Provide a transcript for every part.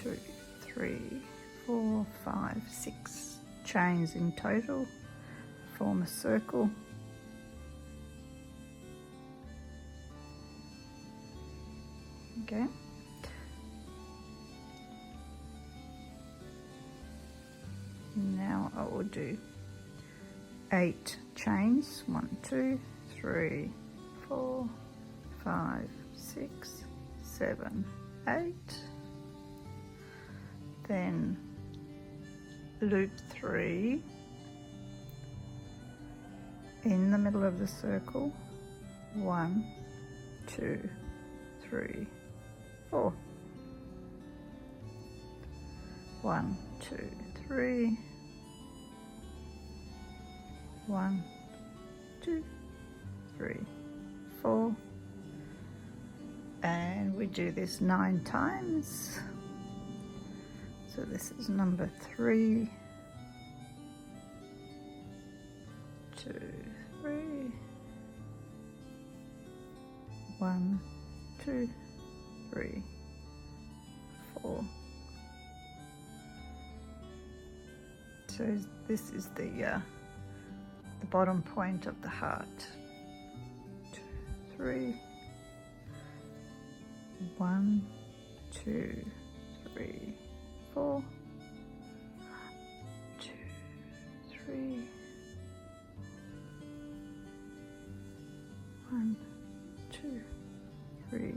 2, 3, 4, 5, 6 chains in total. Form a circle. Okay. Now I will do 8 chains. 1, 2, 3, 4, 5, 6, 7, 8. Then loop 3 in the middle of the circle. 1, 2, 3, 4. 1, 2, 3. 1, 2, 3, 4. And we do this 9 times. So this is number 3, 2, 3, 1, 2, 3, 4. So this is the bottom point of the heart. 2, 3, 1, 2, 3, 4, 2, 3, 1, 2, 3.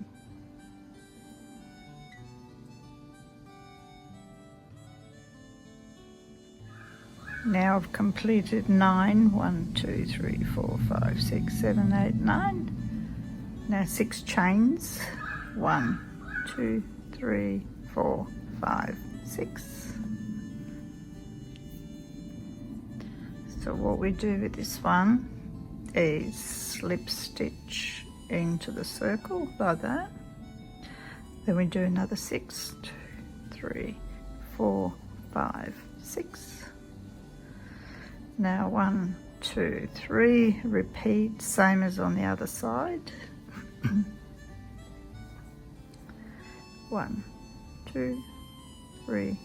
Now I've completed 9. 1, 2, 3, 4, 5, 6, 7, 8, 9. Now 6 chains. 1, 2, 3, 4, 5, 6. So what we do with this one is slip stitch into the circle like that. Then we do another 6, 2, 3, 4, 5, 6. Now 1, 2, 3, repeat, same as on the other side. 1, 2, 3,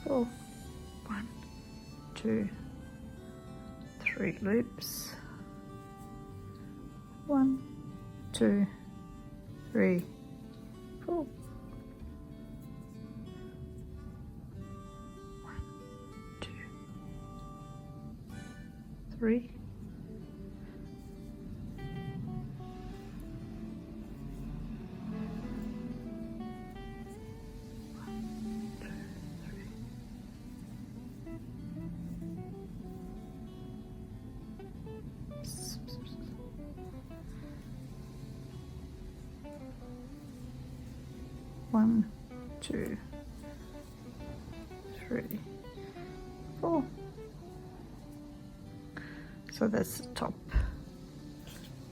4, 1, 2, 3 loops. 1, 2, 3, 4. 3. 1, 2, 3, 4. So that's the top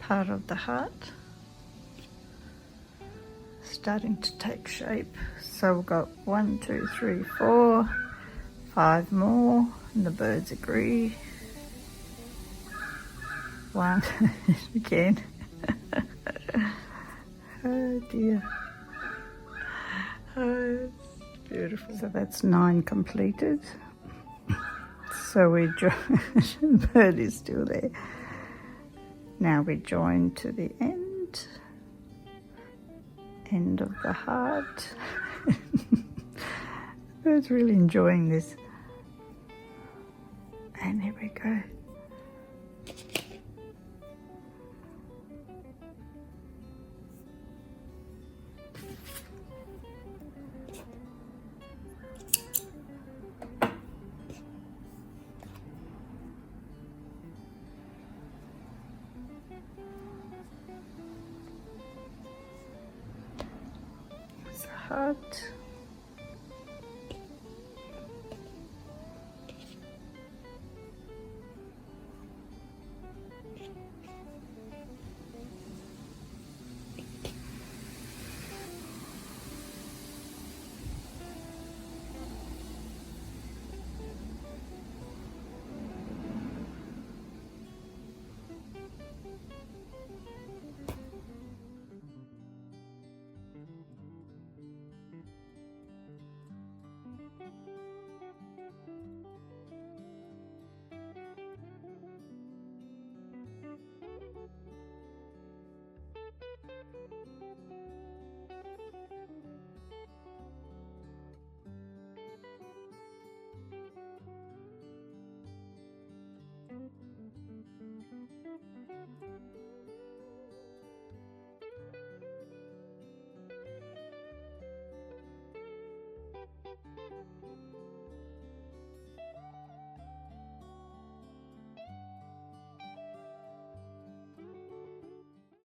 part of the heart starting to take shape. So we've got 1, 2, 3, 4, 5 more, and the birds agree. 1 again. Oh dear. Oh, it's beautiful. So that's 9 completed. So we join, the bird is still there. Now we join to the end of the heart. The bird's really enjoying this. And here we go. Heart.